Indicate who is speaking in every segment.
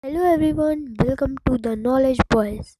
Speaker 1: Hello everyone, welcome to the knowledge boys.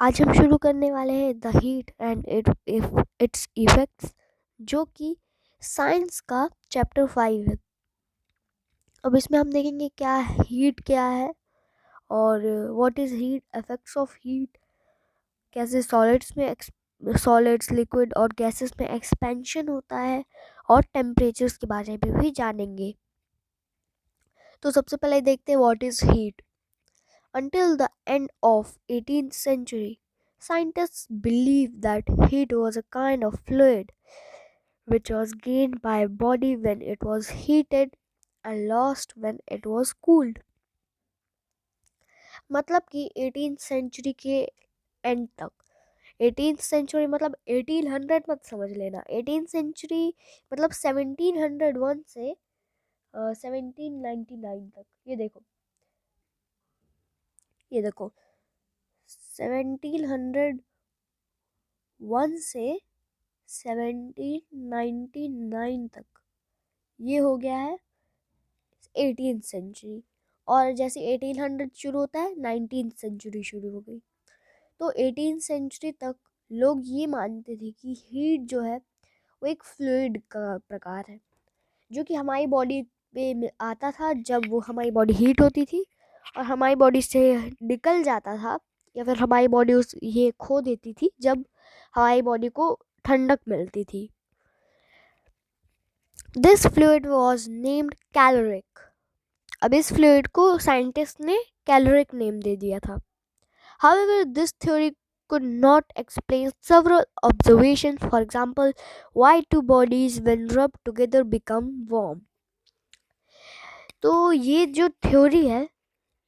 Speaker 1: आज हम शुरू करने वाले हैं the heat and its effects, जो कि साइंस का चैप्टर 5 है। अब इसमें हम देखेंगे हीट क्या है और what is heat, effects of heat, कैसे सॉलिड्स, लिक्विड और गैसेस में एक्सपेंशन होता है, और टेम्परेचर्स के बारे में भी जानेंगे। तो सबसे पहले देखते हैं what is heat. Until the end of 18th century, scientists believed that heat was a kind of fluid which was gained by a body when it was heated and lost when it was cooled. मतलब कि 18th century के and तक, 18th century मतलब 1800 मत समझ लेना, 18th century मतलब 1701 से 1799 तक। ये देखो 1701 से 1799 तक ये हो गया है 18th सेंचुरी। और जैसे 1800 शुरू होता है 19th सेंचुरी शुरू हो गई। तो 18th सेंचुरी तक लोग ये मानते थे कि हीट जो है वो एक फ्लूइड का प्रकार है, जो कि हमारी बॉडी पे आता था जब वो हमारी बॉडी हीट होती थी और हमारी बॉडी से निकल जाता था, या फिर हमारी बॉडी ये खो देती थी जब हमारी बॉडी को ठंडक मिलती थी। This fluid was named caloric. अब इस फ्लूइड को साइंटिस्ट ने कैलोरिक नेम दे दिया था। However, this theory could not explain several observations. For example, why two bodies when rubbed together become warm. तो ये जो थ्योरी है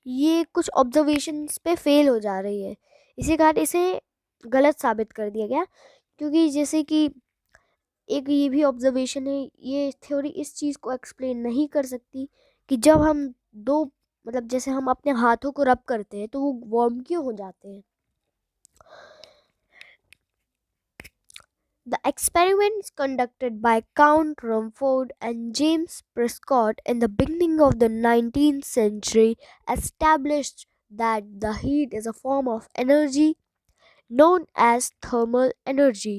Speaker 1: ये कुछ ऑब्जर्वेशंस पे फेल हो जा रही है, इसी कारण इसे गलत साबित कर दिया गया। क्योंकि जैसे कि एक ये भी ऑब्जर्वेशन है, ये थ्योरी इस चीज़ को एक्सप्लेन नहीं कर सकती कि जब हम दो मतलब जैसे हम अपने हाथों को रब करते हैं तो वो वार्म क्यों हो जाते हैं। The experiments conducted by Count Rumford and James Prescott in the beginning of the 19th century established that the heat is a form of energy known as thermal energy.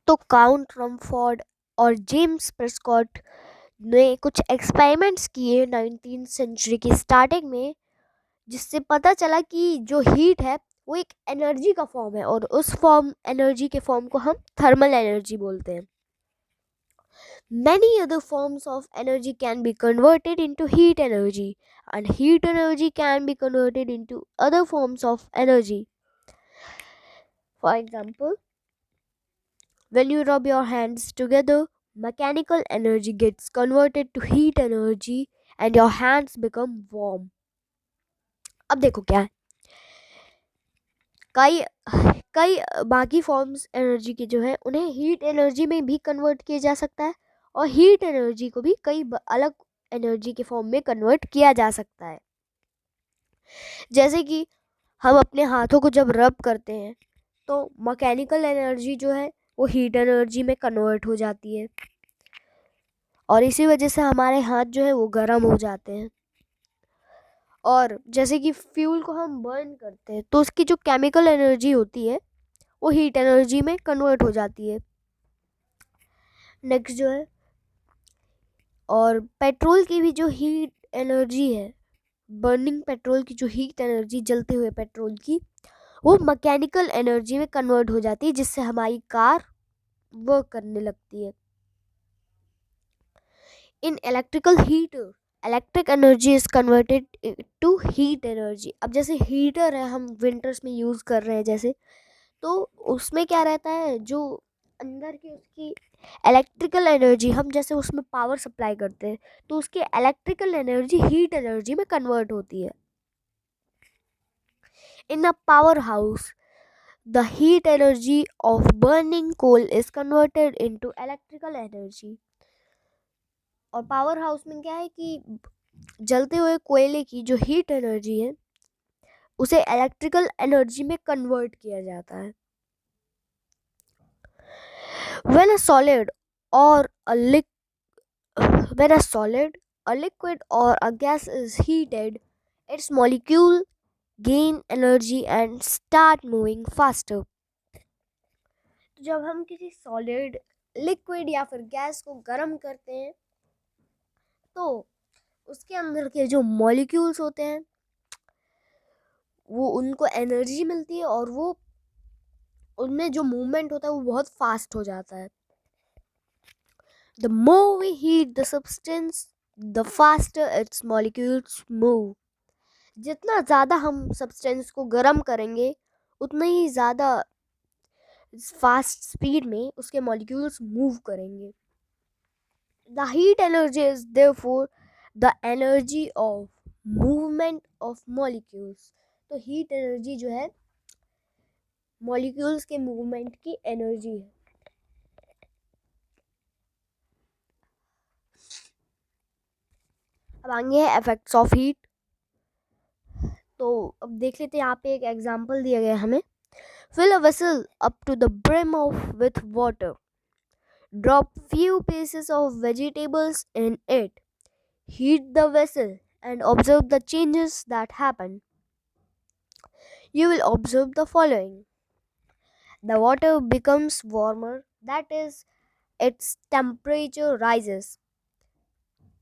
Speaker 1: तो काउंट रमफोर्ड और James Prescott ने कुछ experiments किए 19th century की starting में, जिससे पता चला कि जो हीट है वो एक एनर्जी का फॉर्म है और उस एनर्जी के फॉर्म को हम थर्मल एनर्जी बोलते हैं। Many other forms of energy can be converted into heat energy, and heat energy can be converted into other forms of energy. For example, when you rub your hands together, mechanical energy gets converted to heat energy and your hands become warm. अब देखो क्या है, कई कई बाकी forms energy के जो है उन्हें हीट एनर्जी में भी कन्वर्ट किया जा सकता है, और हीट एनर्जी को भी कई अलग एनर्जी के फॉर्म में कन्वर्ट किया जा सकता है। जैसे कि हम अपने हाथों को जब रब करते हैं तो मैकेनिकल एनर्जी जो है वो हीट एनर्जी में कन्वर्ट हो जाती है, और इसी वजह से हमारे हाथ जो है वो गर्म हो जाते हैं। और जैसे कि फ्यूल को हम बर्न करते हैं तो उसकी जो केमिकल एनर्जी होती है वो हीट एनर्जी में कन्वर्ट हो जाती है। नेक्स्ट जो है, और पेट्रोल की भी जो हीट एनर्जी है, बर्निंग पेट्रोल की जो हीट एनर्जी, जलते हुए पेट्रोल की, वो मैकेनिकल एनर्जी में कन्वर्ट हो जाती है, जिससे हमारी कार वर्क करने लगती है। In electrical heater, electric energy is converted to heat energy. अब जैसे हीटर है हम विंटर्स में यूज़ कर रहे हैं जैसे, तो उसमें क्या रहता है, जो अंदर की उसकी इलेक्ट्रिकल एनर्जी, हम जैसे उसमें पावर सप्लाई करते हैं तो उसकी इलेक्ट्रिकल एनर्जी हीट एनर्जी में कन्वर्ट होती है। In a power house the heat energy of burning coal is converted into electrical energy। और पावर हाउस में क्या है कि जलते हुए कोयले की जो हीट एनर्जी है उसे इलेक्ट्रिकल एनर्जी में कन्वर्ट किया जाता है। when a solid or a liquid when a solid, a liquid or a gas is heated, its molecule gain energy and start moving faster. तो जब हम किसी सॉलिड, लिक्विड या फिर गैस को गर्म करते हैं तो उसके अंदर के जो मॉलिक्यूल्स होते हैं वो उनको एनर्जी मिलती है और वो उनमें जो मूवमेंट होता है वो बहुत फास्ट हो जाता है. The more we heat the substance, the faster its molecules move. जितना ज़्यादा हम सब्सटेंस को गर्म करेंगे उतना ही ज़्यादा फास्ट स्पीड में उसके मॉलिक्यूल्स मूव करेंगे. The heat energy is therefore the energy of movement of molecules. तो हीट एनर्जी जो है मॉलिक्यूल्स के मूवमेंट की एनर्जी है. अब आगे है इफेक्ट्स ऑफ हीट. तो अब देख लेते हैं, यहाँ पे एक एग्जांपल दिया गया है हमें. Fill a vessel up to the brim with water. Drop few pieces of vegetables in it. Heat the vessel and observe the changes that happen. You will observe the following. The water becomes warmer, that is, its temperature rises.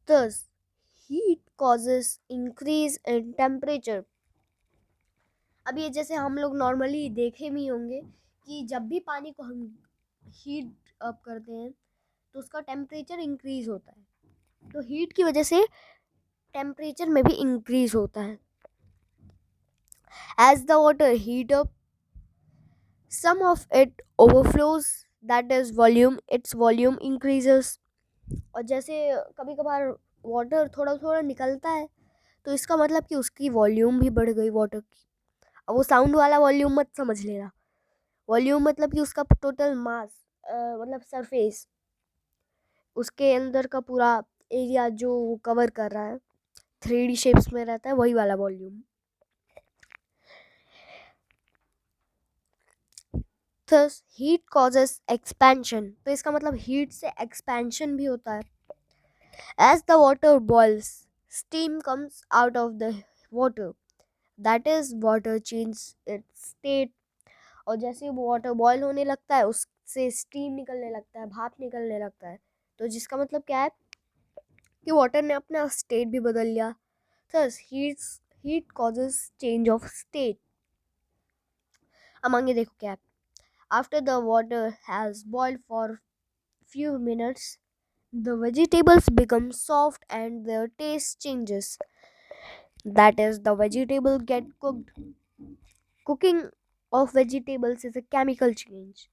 Speaker 1: Thus, heat causes increase in temperature. अब ये जैसे हम लोग normally देखे भी होंगे कि जब भी पानी को हम हीट अप करते हैं तो उसका टेम्परेचर इंक्रीज होता है. तो हीट की वजह से टेम्परेचर में भी इंक्रीज होता है. As the water heat up some of it overflows, that is volume, its volume increases. और जैसे कभी कभार वाटर थोड़ा थोड़ा निकलता है तो इसका मतलब कि उसकी वॉल्यूम भी बढ़ गई वाटर की. अब वो साउंड वाला वॉल्यूम मत समझ लेना. वॉल्यूम मतलब कि उसका टोटल मास, मतलब सरफेस, उसके अंदर का पूरा एरिया जो वो कवर कर रहा है, 3D शेप्स में रहता है, वही वाला volume. Thus, heat causes expansion. तो इसका मतलब हीट से एक्सपेंशन भी होता है. As the water boils, steam comes out of the water. That is, water changes its state. और जैसे वो वाटर बॉयल होने लगता है उससे स्टीम निकलने लगता है, भाप निकलने लगता है. तो जिसका मतलब क्या है कि वाटर ने अपना स्टेट भी बदल लिया. Thus, heat causes change of state. अब आगे देखो क्या है. After the water has boiled for few minutes, the vegetables become soft and their taste changes. That is, the vegetable get cooked. Cooking of vegetables is a chemical change.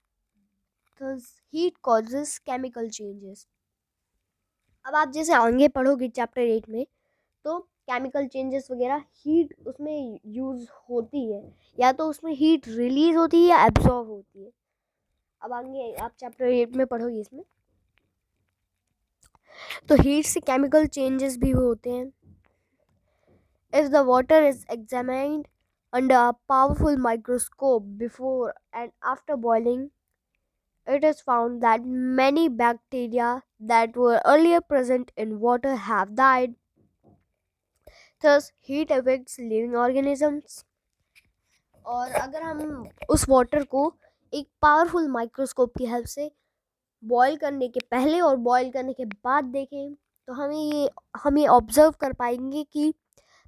Speaker 1: Thus, heat causes chemical changes. अब आप जैसे आगे पढ़ोगे chapter 8 में तो chemical changes वगैरह heat उसमें use होती है, या तो उसमें हीट रिलीज होती है या एब्जॉर्ब होती है. अब आगे आप चैप्टर 8 में पढ़ोगे इसमें. तो हीट से केमिकल चेंजेस भी होते हैं. If the water is examined under a powerful microscope before and after boiling, it is found that many bacteria that were earlier present in water have died. Thus, heat affects living organisms. और अगर हम उस water को एक powerful microscope की help से boil करने के पहले और बॉईल करने के बाद देखें तो हम ये ऑब्जर्व कर पाएंगे कि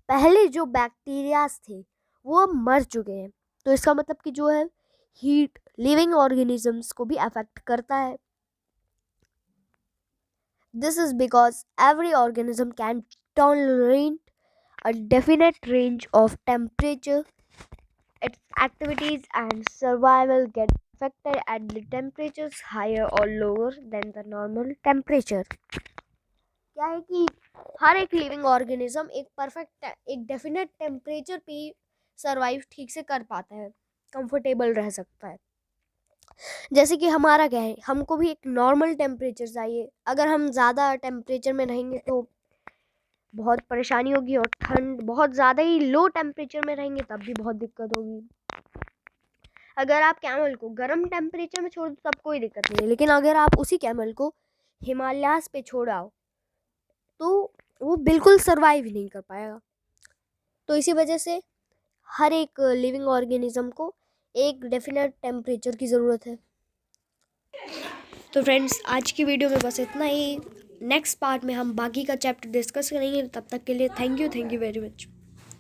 Speaker 1: पहले जो बैक्टीरियाज थे वो अब मर चुके हैं. तो इसका मतलब कि जो है हीट लिविंग ऑर्गेनिजम्स को भी अफेक्ट करता है. This is because every organism can tolerate a definite range of temperature. Its activities and survival get affected at the temperatures higher or lower than the normal temperature. क्या है कि हर एक living organism एक perfect, एक definite temperature पे survive ठीक से कर पाता है, कंफर्टेबल रह सकता है. जैसे कि हमारा क्या है, हमको भी एक नॉर्मल टेम्परेचर चाहिए. अगर हम ज़्यादा टेम्परेचर में रहेंगे तो बहुत परेशानी होगी, और ठंड बहुत ज़्यादा ही लो टेम्परेचर में रहेंगे तब भी बहुत दिक्कत होगी. अगर आप कैमल को गर्म टेम्परेचर में छोड़ दो तब कोई दिक्कत नहीं है, लेकिन अगर आप उसी कैमल को हिमालयास पे छोड़ाओ तो वो बिल्कुल सरवाइव नहीं कर पाएगा. तो इसी वजह से हर एक लिविंग ऑर्गेनिज्म को एक डेफिनेट टेम्परेचर की ज़रूरत है। तो फ्रेंड्स, आज की वीडियो में बस इतना ही। नेक्स्ट पार्ट में हम बाकी का चैप्टर डिस्कस करेंगे। तब तक के लिए थैंक यू वेरी मच।